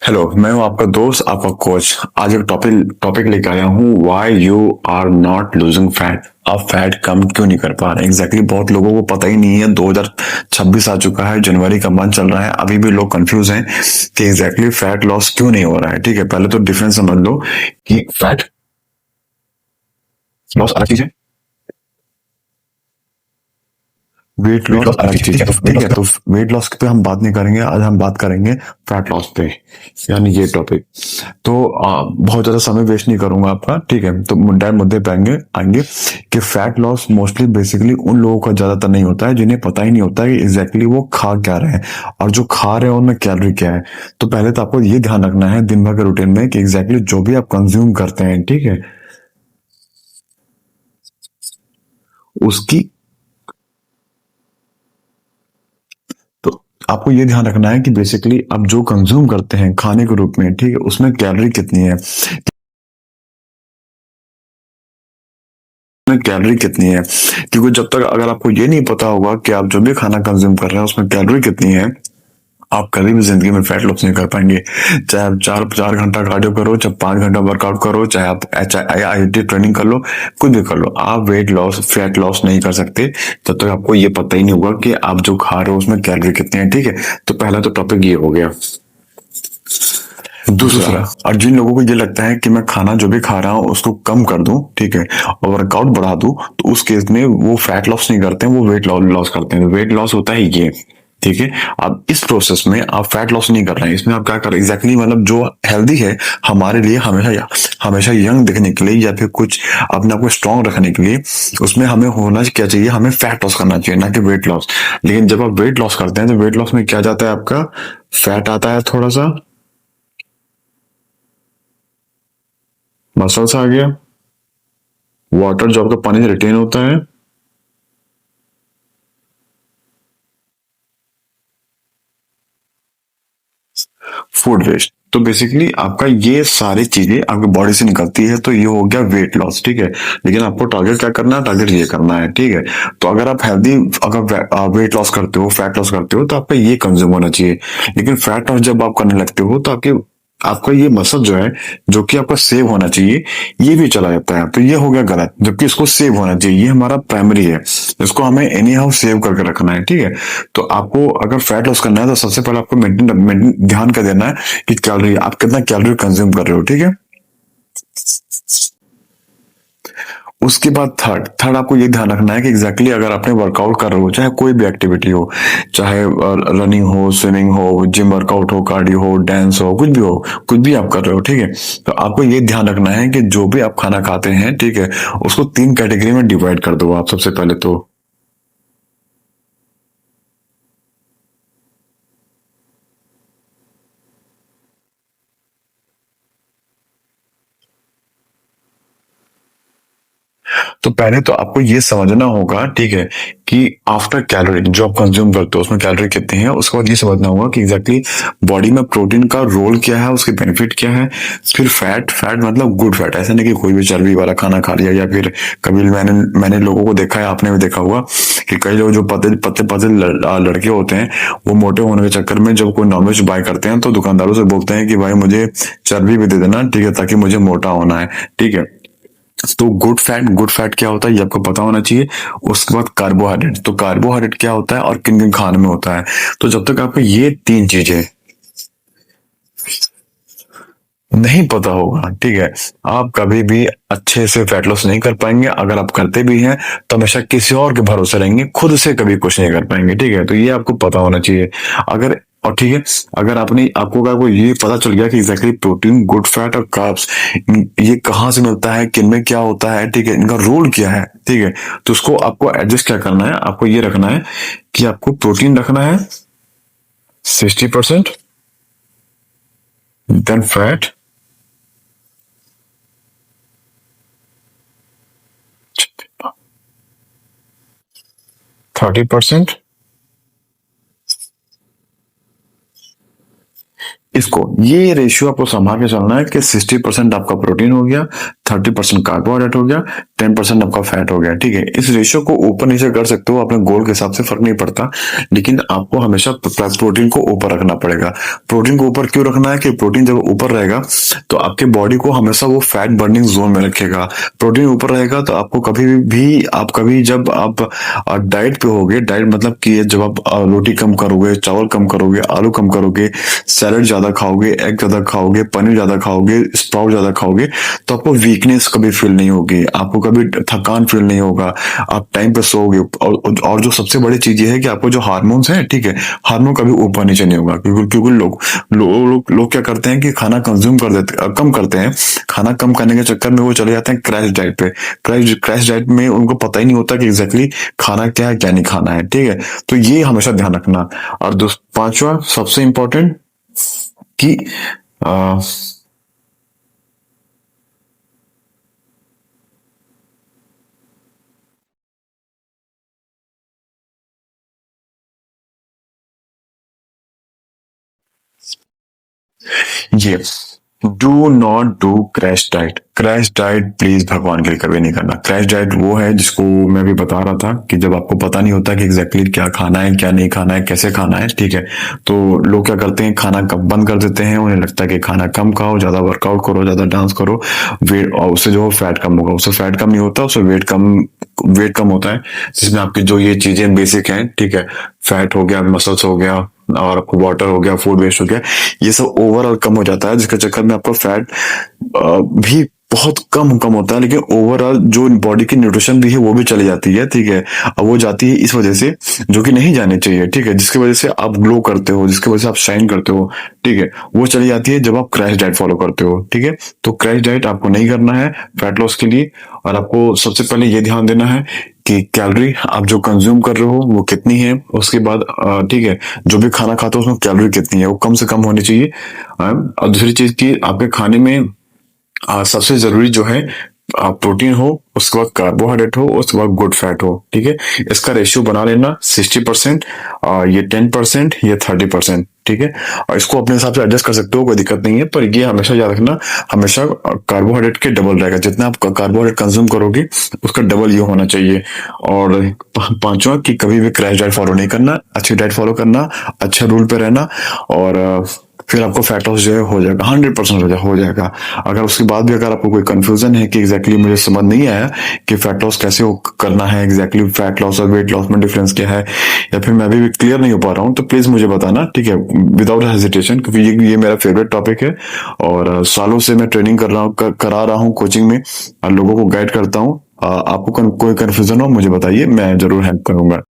Hello, मैं हूं आपका दोस्त, आपका कोच। आज एक टॉपिक टॉपिक लेकर आया हूँ, why you are not losing fat. आप फैट कम क्यों नहीं कर पा रहे? एग्जैक्टली बहुत लोगों को पता ही नहीं है। 2026 आ चुका है, जनवरी का मंथ चल रहा है, अभी भी लोग कंफ्यूज हैं कि एग्जैक्टली फैट लॉस क्यों नहीं हो रहा है। ठीक है, पहले तो डिफरेंस समझ लो कि फैट लॉस अलग चीज है, वेट वेट लॉस लॉस अलग अलग चीज चीज है। है। ठीक है, तो वेट लॉस पे हम बात नहीं करेंगे, आज हम बात करेंगे फैट लॉस पे, यानी ये टॉपिक। तो बहुत ज्यादा समय वेस्ट नहीं करूंगा आपका। ठीक है, तो डायरेक्ट मुद्दे पे आएंगे आएंगे कि फैट लॉस मोस्टली बेसिकली उन लोगों का ज्यादातर नहीं होता है जिन्हें पता ही नहीं होता है कि एग्जैक्टली वो खा क्या रहे हैं और जो खा रहे हैं उनमें कैलोरी क्या है। तो पहले तो आपको ये ध्यान रखना है दिन भर के रूटीन में कि एग्जैक्टली जो भी आप कंज्यूम करते हैं, ठीक है, उसकी तो आपको ये ध्यान रखना है कि बेसिकली आप जो कंज्यूम करते हैं खाने के रूप में, ठीक है, उसमें कैलोरी कितनी है, में कैलोरी कितनी है। क्योंकि जब तक अगर आपको ये नहीं पता होगा कि आप जो भी खाना कंज्यूम कर रहे हैं उसमें कैलोरी कितनी है, आप कभी भी जिंदगी में फैट लॉस नहीं कर पाएंगे। चाहे आप 4 4 घंटा कार्डियो करो, चाहे 5 घंटा वर्कआउट करो, चाहे आप आईआईटी ट्रेनिंग कर लो, कुछ भी कर लो, आप वेट लॉस फैट लॉस नहीं कर सकते जब तक आपको ये पता ही नहीं होगा कि आप जो खा रहे हो उसमें कैलोरी कितनी है। ठीक है, तो पहला तो टॉपिक ये हो गया। दूसरा, दूसरा, और जिन लोगों को ये लगता है कि मैं खाना जो भी खा रहा हूँ उसको कम कर दूं, ठीक है, और वर्कआउट बढ़ा दूं, तो उस केस में वो फैट लॉस नहीं करते हैं, वो वेट लॉस करते हैं। वेट लॉस होता है ये, ठीक है। अब इस प्रोसेस में आप फैट लॉस नहीं कर रहे हैं, इसमें आप क्या कर रहे हैं एग्जैक्टली, मतलब जो हेल्दी है हमारे लिए, हमेशा हमेशा यंग दिखने के लिए या फिर कुछ अपने आप को स्ट्रांग रखने के लिए, उसमें हमें होना क्या चाहिए, हमें फैट लॉस करना चाहिए, ना कि वेट लॉस। लेकिन जब आप वेट लॉस करते हैं तो वेट लॉस में क्या जाता है, आपका फैट आता है थोड़ा सा, मसल्स आ गया, वाटर जो आपका पानी से रिटेन होता है, फूड वेस्ट। तो बेसिकली आपका ये सारी चीजें आपकी बॉडी से निकलती है, तो ये हो गया वेट लॉस। ठीक है, लेकिन आपको टारगेट क्या करना है, टारगेट ये करना है। ठीक है, तो अगर आप हेल्दी, अगर वेट लॉस करते हो, फैट लॉस करते हो, तो आपका ये कंज्यूम होना चाहिए। लेकिन फैट लॉस जब आप करने लगते हो तो आपके आपका ये मसल जो है, जो कि आपका सेव होना चाहिए, ये भी चला जाता है, तो ये हो गया गलत। जबकि इसको सेव होना चाहिए, ये हमारा प्राइमरी है, इसको हमें एनी हाउ सेव करके रखना है। ठीक है, तो आपको अगर फैट लॉस करना है तो सबसे पहले आपको मेंटेन ध्यान कर देना है कि कैलोरी, आप कितना कैलोरी कंज्यूम कर रहे हो। ठीक है, उसके बाद थर्ड थर्ड आपको ये ध्यान रखना है कि एग्जैक्टली अगर आपने वर्कआउट कर रहे हो, चाहे कोई भी एक्टिविटी हो, चाहे रनिंग हो, स्विमिंग हो, जिम वर्कआउट हो, कार्डियो हो, डांस हो, कुछ भी हो, कुछ भी आप कर रहे हो, ठीक है, तो आपको ये ध्यान रखना है कि जो भी आप खाना खाते हैं, ठीक है, उसको 3 कैटेगरी में डिवाइड कर दो आप सबसे पहले तो। तो पहले तो आपको ये समझना होगा, ठीक है, कि आफ्टर कैलोरी जो आप कंज्यूम करते हो उसमें कैलोरी कितनी है। उसके बाद ये समझना होगा कि एग्जैक्टली बॉडी में प्रोटीन का रोल क्या है, उसके बेनिफिट क्या है। फिर फैट फैट मतलब गुड फैट, ऐसा नहीं कि कोई भी चर्बी वाला खाना खा लिया, या फिर कभी मैंने लोगों को देखा है, आपने भी देखा होगा कि कई लोग जो पतले पतले पतले लड़के होते हैं, वो मोटे होने के चक्कर में जब कोई नॉनवेज बाय करते हैं तो दुकानदारों से बोलते हैं कि भाई मुझे चर्बी भी दे देना, ठीक है, ताकि मुझे मोटा होना है। ठीक है, तो गुड फैट क्या होता है ये आपको पता होना चाहिए। उसके बाद कार्बोहाइड्रेट, तो कार्बोहाइड्रेट क्या होता है और किन किन खाने में होता है। तो जब तक आपको ये 3 चीजें नहीं पता होगा, ठीक है, आप कभी भी अच्छे से फैट लॉस नहीं कर पाएंगे। अगर आप करते भी हैं तो हमेशा किसी और के भरोसे रहेंगे, खुद से कभी कुछ नहीं कर पाएंगे। ठीक है, तो ये आपको पता होना चाहिए। अगर और ठीक है, अगर आपको ये पता चल गया कि एग्जैक्टली प्रोटीन, गुड फैट और कार्ब्स ये कहाँ से मिलता है, किन में क्या होता है, ठीक है, इनका रोल क्या है, ठीक है, तो उसको आपको एडजस्ट क्या करना है, आपको ये रखना है कि आपको प्रोटीन रखना है 60%, देन फैट 30%। इसको ये रेशियो आपको संभाल के चलना है कि 60% आपका प्रोटीन हो गया, 30% कार्बोहाइड्रेट हो गया, 10% आपका फैट हो गया, ठीक है। इस रेशियो को ऊपर नीचे कर सकते हो अपने गोल के हिसाब से, फर्क नहीं पड़ता, लेकिन आपको हमेशा प्रोटीन को ऊपर रखना पड़ेगा। प्रोटीन को ऊपर क्यों रखना है कि प्रोटीन जब ऊपर रहेगा तो आपके बॉडी को हमेशा वो फैट बर्निंग जोन में रखेगा। प्रोटीन ऊपर रहेगा तो आपको कभी भी आप कभी जब आप डाइट पे होगे, डाइट मतलब कि जब आप रोटी कम करोगे, चावल कम करोगे, आलू कम करोगे, सैलड ज्यादा खाओगे, एग ज्यादा खाओगे, पनीर ज्यादा खाओगे, स्प्राउट ज्यादा खाओगे, तो आपको वीकनेस कभी फील नहीं होगी, आपको कभी थकान फील नहीं होगा, आप टाइम पे सोओगे। और जो सबसे बड़ी चीज ये है कि आपको जो हार्मोन्स है, ठीक है, हार्मोन कभी ऊपर नीचे नहीं होगा, क्योंकि लोग क्या करते हैं कि खाना कंज्यूम कर देते, कम करते हैं, खाना कम करने के चक्कर में वो चले जाते हैं क्रैश डाइट पे। क्रैश डाइट में उनको पता ही नहीं होता कि एग्जैक्टली खाना क्या है क्या नहीं खाना है, ठीक है। तो ये हमेशा ध्यान रखना। और पांचवा सबसे इंपॉर्टेंट कि आ, ये do not do crash diet. Crash diet please भगवान के लिए कभी नहीं करना। क्रैश डाइट वो है जिसको मैं भी बता रहा था कि जब आपको पता नहीं होता कि एग्जैक्टली क्या खाना है क्या नहीं खाना है कैसे खाना है, ठीक है, तो लोग क्या करते हैं खाना कम बंद कर देते हैं। उन्हें लगता है कि खाना कम खाओ, ज्यादा वर्कआउट करो, ज्यादा डांस करो, वेट, और उससे जो फैट कम होगा। उससे फैट कम नहीं होता, उससे वेट कम होता है, जिसमें आपकी जो ये चीजें बेसिक हैं, ठीक है, फैट हो गया, मसल्स हो गया, और आपको वाटर हो गया, फूड वेस्ट हो गया, ये सब ओवरऑल कम हो जाता है, जिसके चक्कर में आपका फैट भी बहुत कम होता है, लेकिन ओवरऑल जो बॉडी की न्यूट्रिशन भी है वो भी चली जाती है, ठीक है। अब वो जाती है इस वजह से जो कि नहीं जानी चाहिए, ठीक है, जिसकी वजह से आप ग्लो करते हो, जिसकी वजह से आप शाइन करते हो, ठीक है, वो चली जाती है जब आप क्रैश डाइट फॉलो करते हो, ठीक है। तो क्रैश डाइट आपको नहीं करना है फैट लॉस के लिए। और आपको सबसे पहले ये ध्यान देना है कि कैलोरी आप जो कंज्यूम कर रहे हो वो कितनी है, उसके बाद ठीक है, जो भी खाना खाते हो उसमें कैलोरी कितनी है वो कम से कम होनी चाहिए। और दूसरी चीज की आपके खाने में सबसे जरूरी जो है प्रोटीन हो, उसके बाद कार्बोहाइड्रेट हो, उसके बाद गुड फैट हो, ठीक है। इसका रेशियो बना लेना 60%, ये 10%, ये 30%, ठीक है। और इसको अपने हिसाब से एडजस्ट कर सकते हो, कोई दिक्कत नहीं है, पर ये हमेशा याद रखना, हमेशा कार्बोहाइड्रेट के डबल रहेगा। जितना आप कार्बोहाइड्रेट कंज्यूम करोगे उसका डबल ये होना चाहिए। और पांचवा कि कभी भी क्रैश डाइट फॉलो नहीं करना, अच्छी डाइट फॉलो करना, अच्छा रूल पे रहना, और फिर आपको फैट लॉस जो है हो जाएगा, 100% हो जाएगा। अगर उसके बाद भी अगर आपको कोई कंफ्यूजन है कि एग्जैक्टली मुझे समझ नहीं आया कि फैट लॉस कैसे करना है, एग्जैक्टली फैट लॉस और वेट लॉस में डिफरेंस क्या है, या फिर मैं भी क्लियर नहीं हो पा रहा हूँ, तो प्लीज मुझे बताना, ठीक है, विदाउट हेजिटेशन, क्योंकि ये मेरा फेवरेट टॉपिक है। और सालों से मैं ट्रेनिंग कर रहा हूँ, करा रहा हूँ कोचिंग में, और लोगों को गाइड करता हूँ। आपको कोई कंफ्यूजन हो मुझे बताइए, मैं जरूर हेल्प करूंगा।